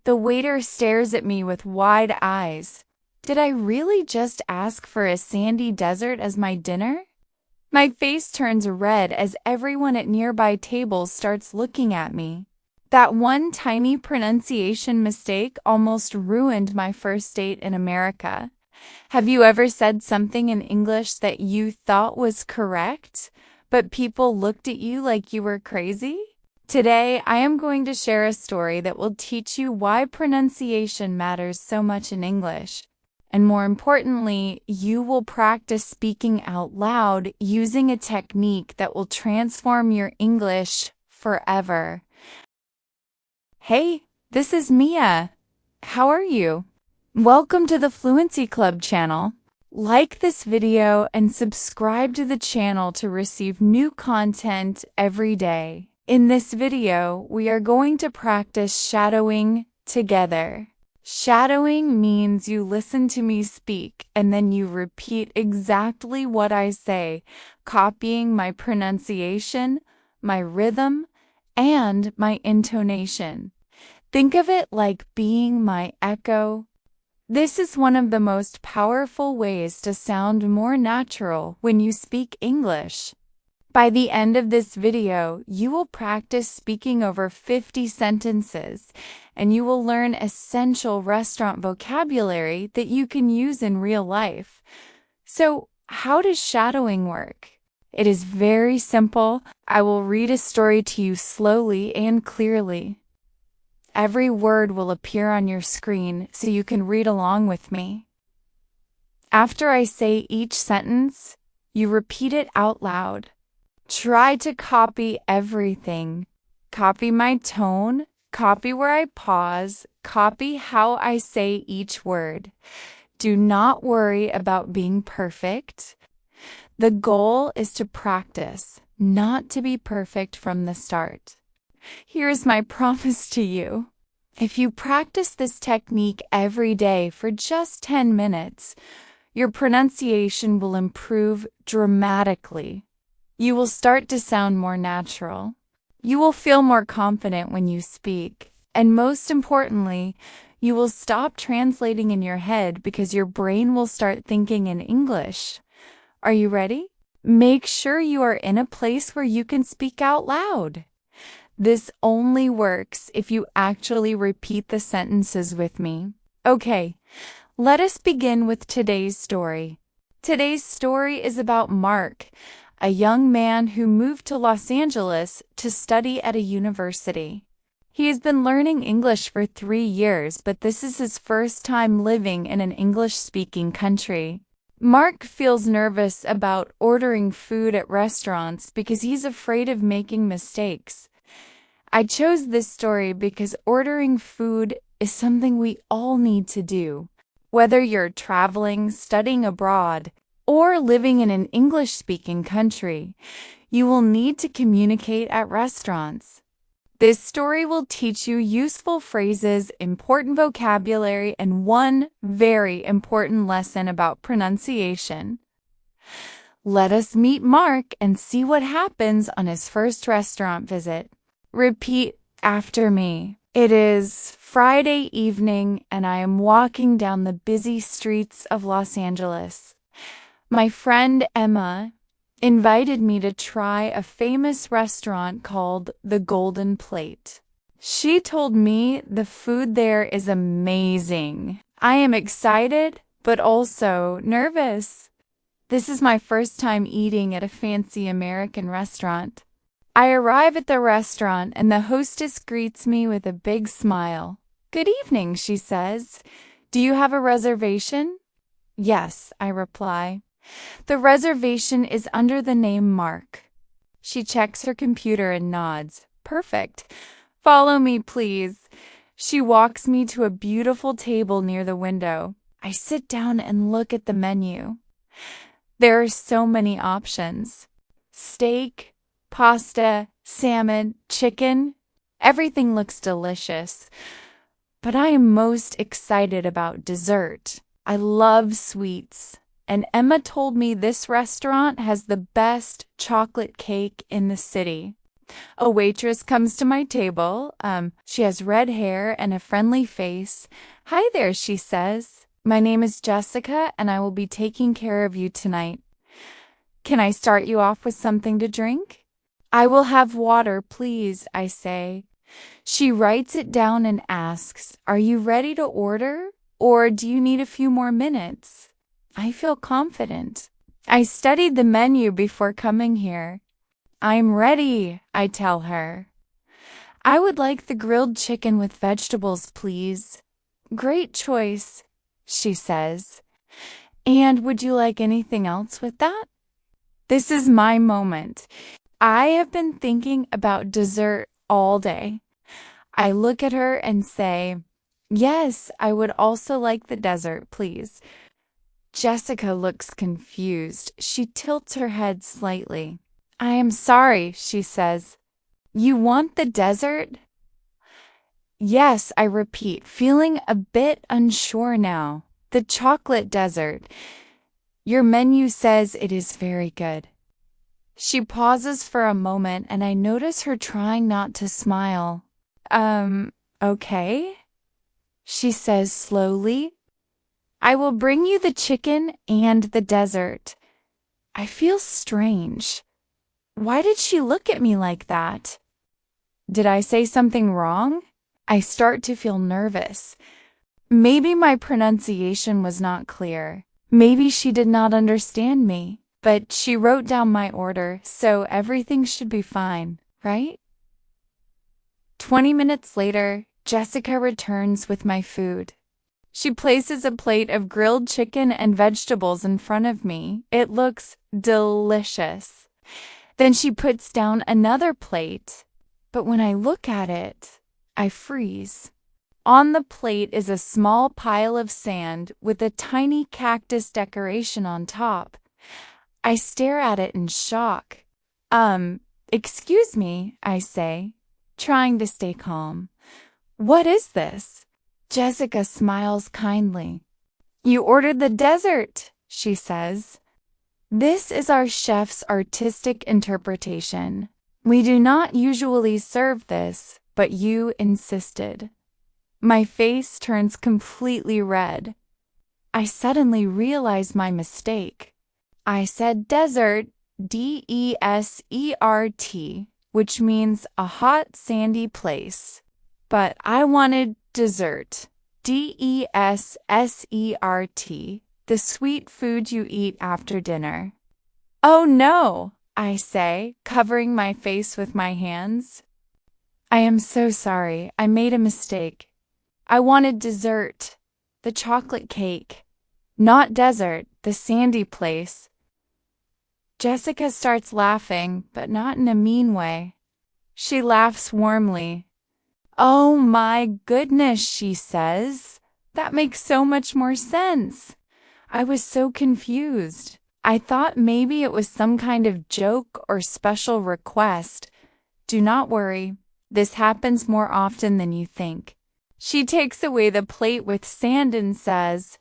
The waiter stares at me with wide eyes. Did I really just ask for a sandy desert as my dinner? My face turns red as everyone at nearby tables starts looking at me. That one tiny pronunciation mistake almost ruined my first date in America. Have you ever said something in English that you thought was correct, but people looked at you like you were crazy? Today, I am going to share a story that will teach you why pronunciation matters so much in English. And more importantly, you will practice speaking out loud using a technique that will transform your English forever. Hey, this is Mia. How are you? Welcome to the Fluency Club channel. Like this video and subscribe to the channel to receive new content every day. In this video, we are going to practice shadowing together. Shadowing means you listen to me speak and then you repeat exactly what I say, copying my pronunciation, my rhythm, and my intonation. Think of it like being my echo. This is one of the most powerful ways to sound more natural when you speak English. By the end of this video, you will practice speaking over 50 sentences, and you will learn essential restaurant vocabulary that you can use in real life. So, how does shadowing work? It is very simple. I will read a story to you slowly and clearly. Every word will appear on your screen so you can read along with me. After I say each sentence, you repeat it out loud. Try to copy everything. Copy my tone, copy where I pause, copy how I say each word. Do not worry about being perfect. The goal is to practice, not to be perfect from the start. Here's my promise to you. If you practice this technique every day for just 10 minutes, your pronunciation will improve dramatically. You will start to sound more natural. You will feel more confident when you speak. And most importantly, you will stop translating in your head because your brain will start thinking in English. Are you ready? Make sure you are in a place where you can speak out loud. This only works if you actually repeat the sentences with me. Okay, let us begin with today's story. Today's story is about Mark, a young man who moved to Los Angeles to study at a university. He has been learning English for 3 years, but this is his first time living in an English-speaking country. Mark feels nervous about ordering food at restaurants because he's afraid of making mistakes. I chose this story because ordering food is something we all need to do. Whether you're traveling, studying abroad, or living in an English-speaking country, you will need to communicate at restaurants. This story will teach you useful phrases, important vocabulary, and one very important lesson about pronunciation. Let us meet Mark and see what happens on his first restaurant visit. Repeat after me. It is Friday evening and I am walking down the busy streets of Los Angeles. My friend Emma invited me to try a famous restaurant called the Golden Plate. She told me the food there is amazing. I am excited, but also nervous. This is my first time eating at a fancy American restaurant. I arrive at the restaurant and the hostess greets me with a big smile. "Good evening," she says. "Do you have a reservation?" "Yes," I reply. "The reservation is under the name Mark." She checks her computer and nods. "Perfect. Follow me, please." She walks me to a beautiful table near the window. I sit down and look at the menu. There are so many options. Steak, pasta, salmon, chicken. Everything looks delicious. But I am most excited about dessert. I love sweets. And Emma told me this restaurant has the best chocolate cake in the city. A waitress comes to my table. She has red hair and a friendly face. "Hi there," she says. "My name is Jessica, and I will be taking care of you tonight. Can I start you off with something to drink?" "I will have water, please," I say. She writes it down and asks, "Are you ready to order, or do you need a few more minutes?" I feel confident. I studied the menu before coming here. "I'm ready," I tell her. "I would like the grilled chicken with vegetables, please." "Great choice," she says. "And would you like anything else with that?" This is my moment. I have been thinking about dessert all day. I look at her and say, "Yes, I would also like the dessert, please." Jessica looks confused. She tilts her head slightly. "I am sorry," she says. "You want the dessert?" "Yes," I repeat, feeling a bit unsure now. "The chocolate dessert. Your menu says it is very good." She pauses for a moment, and I notice her trying not to smile. Okay," she says slowly. "I will bring you the chicken and the dessert." I feel strange. Why did she look at me like that? Did I say something wrong? I start to feel nervous. Maybe my pronunciation was not clear. Maybe she did not understand me. But she wrote down my order, so everything should be fine, right? 20 minutes later, Jessica returns with my food. She places a plate of grilled chicken and vegetables in front of me. It looks delicious. Then she puts down another plate. But when I look at it, I freeze. On the plate is a small pile of sand with a tiny cactus decoration on top. I stare at it in shock. Excuse me," I say, trying to stay calm. "What is this?" Jessica smiles kindly. "You ordered the dessert," she says. "This is our chef's artistic interpretation. We do not usually serve this, but you insisted." My face turns completely red. I suddenly realize my mistake. I said dessert, D-E-S-E-R-T, which means a hot, sandy place. But I wanted dessert, D-E-S-S-E-R-T, the sweet food you eat after dinner. "Oh no," I say, covering my face with my hands. "I am so sorry. I made a mistake. I wanted dessert, the chocolate cake, not dessert, the sandy place." Jessica starts laughing, but not in a mean way. She laughs warmly. "Oh my goodness," she says. "That makes so much more sense. I was so confused. I thought maybe it was some kind of joke or special request. Do not worry. This happens more often than you think." She takes away the plate with sand and says,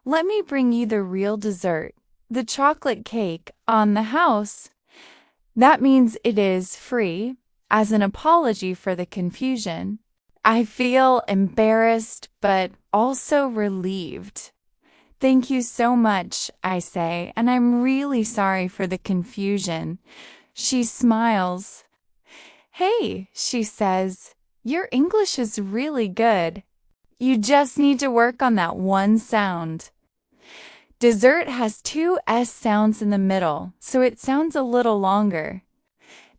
"Let me bring you the real dessert, the chocolate cake, on the house." That means it is free, as an apology for the confusion. I feel embarrassed, but also relieved. "Thank you so much," I say, "and I'm really sorry for the confusion." She smiles. "Hey," she says, "your English is really good. You just need to work on that one sound." Dessert has two S sounds in the middle, so it sounds a little longer.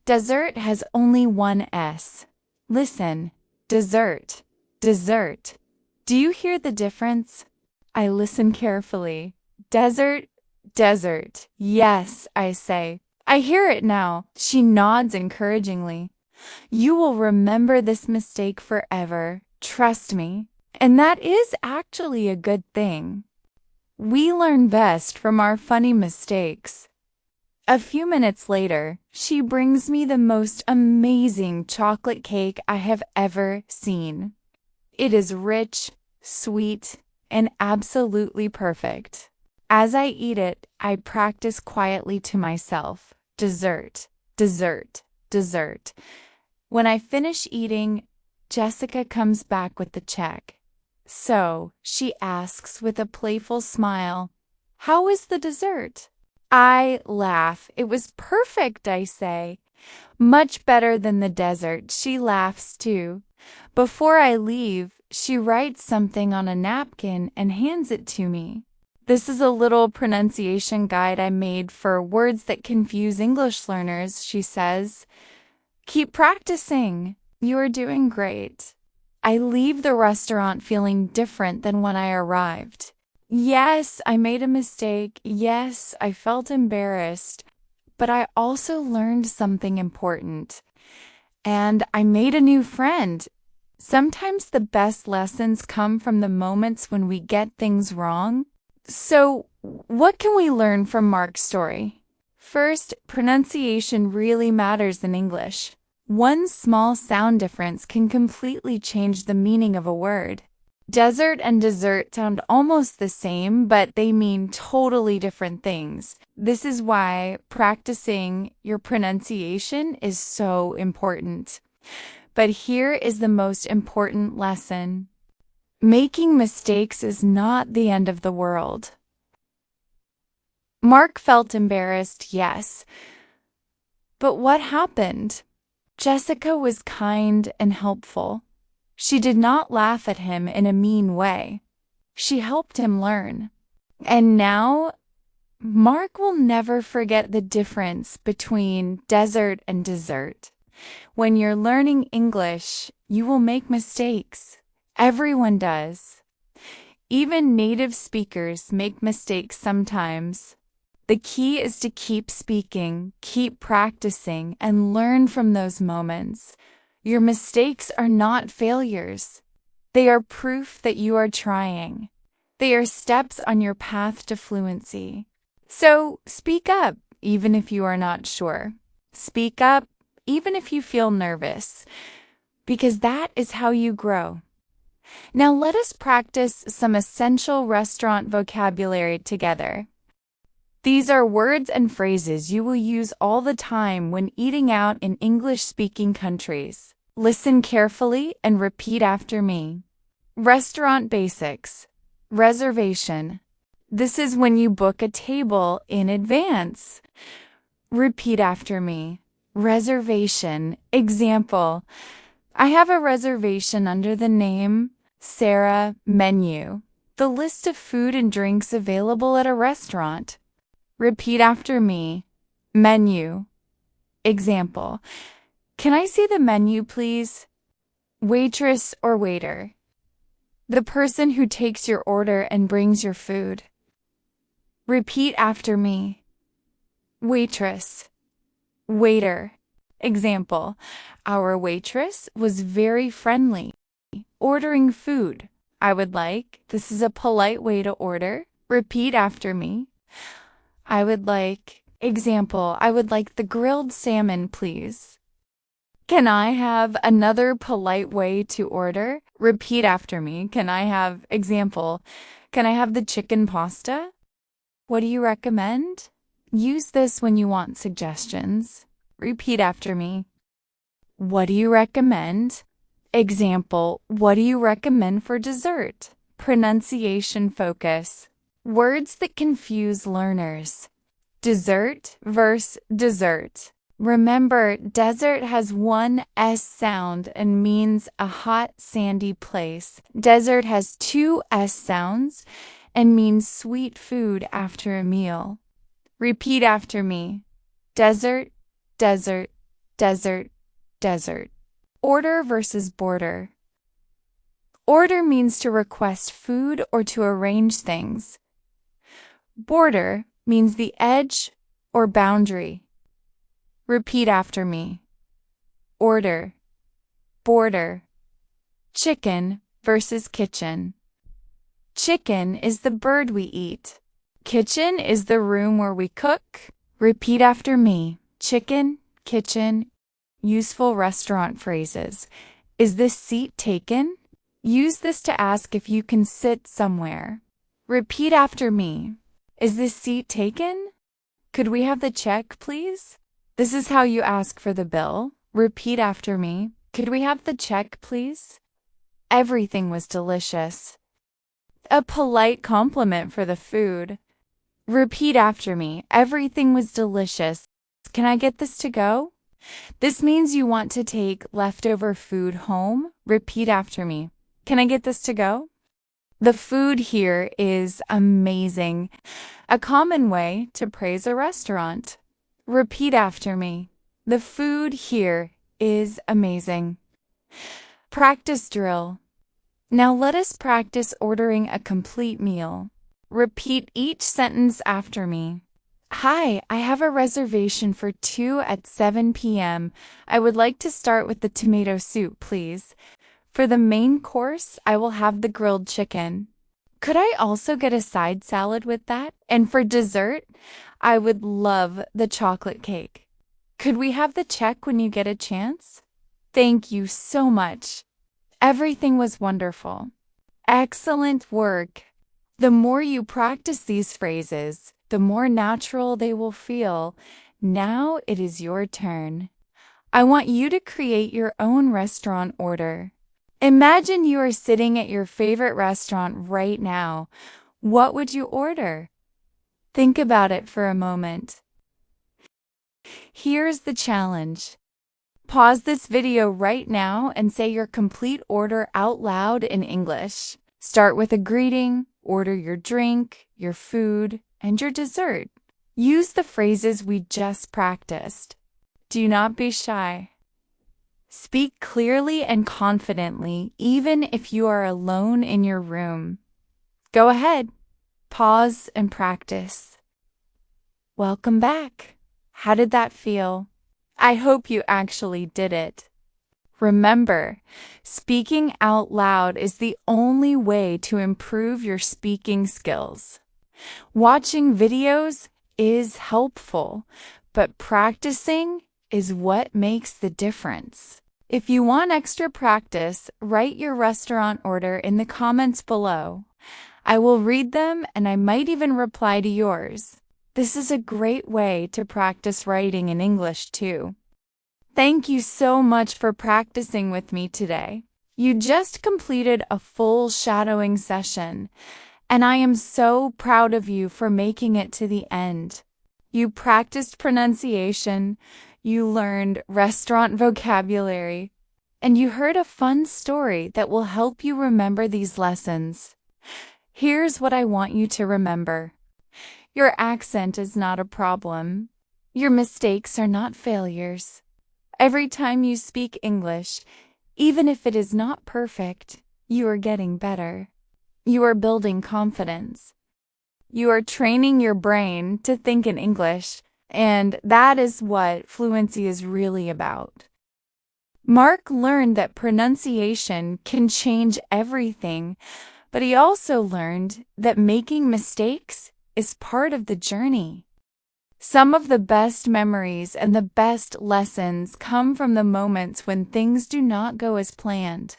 Dessert has only one S. Listen, dessert, dessert. Do you hear the difference? I listen carefully. Desert, desert. Yes, I say. I hear it now. She nods encouragingly. You will remember this mistake forever. Trust me. And that is actually a good thing. We learn best from our funny mistakes. A few minutes later, she brings me the most amazing chocolate cake I have ever seen. It is rich, sweet, and absolutely perfect. As I eat it, I practice quietly to myself. Dessert, dessert, dessert. When I finish eating, Jessica comes back with the check. So, she asks with a playful smile, "How is the dessert?" I laugh. "It was perfect," I say. "Much better than the dessert." She laughs too. Before I leave, she writes something on a napkin and hands it to me. This is a little pronunciation guide I made for words that confuse English learners, she says. "Keep practicing. You are doing great." I leave the restaurant feeling different than when I arrived. Yes, I made a mistake. Yes, I felt embarrassed. But I also learned something important. And I made a new friend. Sometimes the best lessons come from the moments when we get things wrong. So, what can we learn from Mark's story? First, pronunciation really matters in English. One small sound difference can completely change the meaning of a word. Desert and dessert sound almost the same, but they mean totally different things. This is why practicing your pronunciation is so important. But here is the most important lesson. Making mistakes is not the end of the world. Mark felt embarrassed, yes. But what happened? Jessica was kind and helpful. She did not laugh at him in a mean way. She helped him learn. And now, Mark will never forget the difference between desert and dessert. When you're learning English, you will make mistakes. Everyone does. Even native speakers make mistakes sometimes. The key is to keep speaking, keep practicing, and learn from those moments. Your mistakes are not failures. They are proof that you are trying. They are steps on your path to fluency. So speak up, even if you are not sure. Speak up, even if you feel nervous, because that is how you grow. Now let us practice some essential restaurant vocabulary together. These are words and phrases you will use all the time when eating out in English-speaking countries. Listen carefully and repeat after me. Restaurant basics. Reservation. This is when you book a table in advance. Repeat after me. Reservation. Example. I have a reservation under the name Sarah Menu. The list of food and drinks available at a restaurant. Repeat after me. Menu. Example. Can I see the menu, please? Waitress or waiter. The person who takes your order and brings your food. Repeat after me. Waitress. Waiter. Example. Our waitress was very friendly. Ordering food. I would like. This is a polite way to order. Repeat after me. I would like. Example. I would like the grilled salmon, please. Can I have another polite way to order? Repeat after me. Can I have. Example. Can I have the chicken pasta? What do you recommend? Use this when you want suggestions. Repeat after me. What do you recommend? Example, what do you recommend for dessert? Pronunciation focus. Words that confuse learners. Dessert versus dessert. Remember, desert has one S sound and means a hot, sandy place. Desert has two S sounds and means sweet food after a meal. Repeat after me. Desert, desert, desert, desert. Order versus border. Order means to request food or to arrange things. Border means the edge or boundary. Repeat after me. Order, border. Chicken versus kitchen. Chicken is the bird we eat. Kitchen is the room where we cook. Repeat after me. Chicken, kitchen. Useful restaurant phrases. Is this seat taken? Use this to ask if you can sit somewhere. Repeat after me. Is this seat taken? Could we have the check, please? This is how you ask for the bill. Repeat after me. Could we have the check, please? Everything was delicious. A polite compliment for the food. Repeat after me. Everything was delicious. Can I get this to go? This means you want to take leftover food home. Repeat after me. Can I get this to go? The food here is amazing. A common way to praise a restaurant. Repeat after me. The food here is amazing. Practice drill. Now let us practice ordering a complete meal. Repeat each sentence after me. Hi, I have a reservation for 2 at 7 p.m. I would like to start with the tomato soup, please. For the main course, I will have the grilled chicken. Could I also get a side salad with that? And for dessert, I would love the chocolate cake. Could we have the check when you get a chance? Thank you so much. Everything was wonderful. Excellent work. The more you practice these phrases, the more natural they will feel. Now it is your turn. I want you to create your own restaurant order. Imagine you are sitting at your favorite restaurant right now. What would you order? Think about it for a moment. Here's the challenge. Pause this video right now and say your complete order out loud in English. Start with a greeting, order your drink, your food, and your dessert. Use the phrases we just practiced. Do not be shy. Speak clearly and confidently, even if you are alone in your room. Go ahead. Pause and practice. Welcome back. How did that feel? I hope you actually did it. Remember, speaking out loud is the only way to improve your speaking skills. Watching videos is helpful, but practicing is what makes the difference. If you want extra practice, write your restaurant order in the comments below. I will read them and I might even reply to yours. This is a great way to practice writing in English too. Thank you so much for practicing with me today. You just completed a full shadowing session, and I am so proud of you for making it to the end. You practiced pronunciation, you learned restaurant vocabulary, and you heard a fun story that will help you remember these lessons. Here's what I want you to remember. Your accent is not a problem. Your mistakes are not failures. Every time you speak English, even if it is not perfect, you are getting better. You are building confidence. You are training your brain to think in English, and that is what fluency is really about. Mark learned that pronunciation can change everything, but he also learned that making mistakes is part of the journey. Some of the best memories and the best lessons come from the moments when things do not go as planned.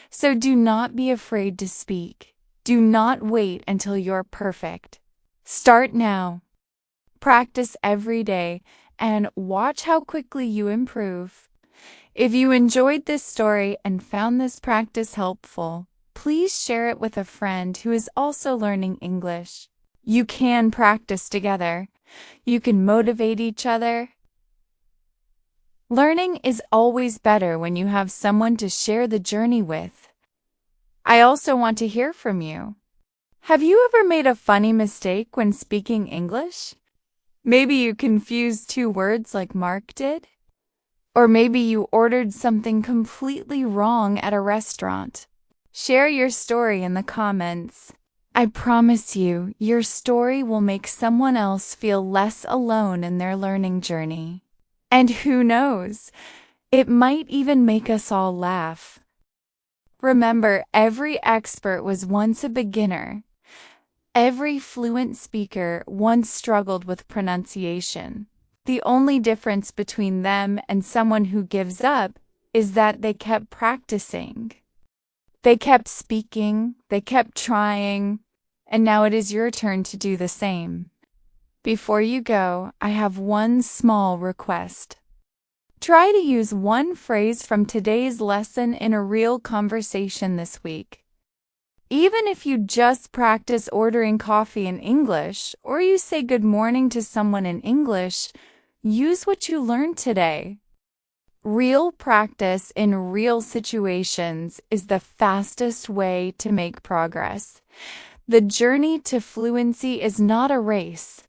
So do not be afraid to speak. Do not wait until you're perfect. Start now. Practice every day and watch how quickly you improve. If you enjoyed this story and found this practice helpful, please share it with a friend who is also learning English. You can practice together. You can motivate each other. Learning is always better when you have someone to share the journey with. I also want to hear from you. Have you ever made a funny mistake when speaking English? Maybe you confused two words like Mark did? Or maybe you ordered something completely wrong at a restaurant. Share your story in the comments. I promise you, your story will make someone else feel less alone in their learning journey. And who knows, it might even make us all laugh. Remember, every expert was once a beginner. Every fluent speaker once struggled with pronunciation. The only difference between them and someone who gives up is that they kept practicing. They kept speaking, they kept trying, and now it is your turn to do the same. Before you go, I have one small request. Try to use one phrase from today's lesson in a real conversation this week. Even if you just practice ordering coffee in English or you say good morning to someone in English, use what you learned today. Real practice in real situations is the fastest way to make progress. The journey to fluency is not a race.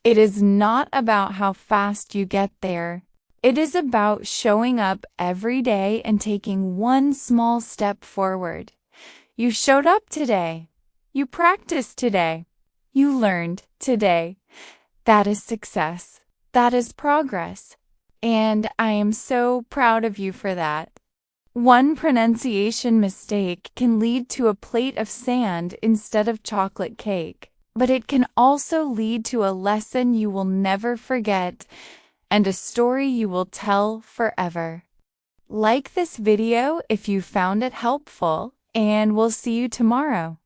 It is not about how fast you get there. It is about showing up every day and taking one small step forward. You showed up today. You practiced today. You learned today. That is success. That is progress. And I am so proud of you for that. One pronunciation mistake can lead to a plate of sand instead of chocolate cake, but it can also lead to a lesson you will never forget and a story you will tell forever. Like this video if you found it helpful, and we'll see you tomorrow.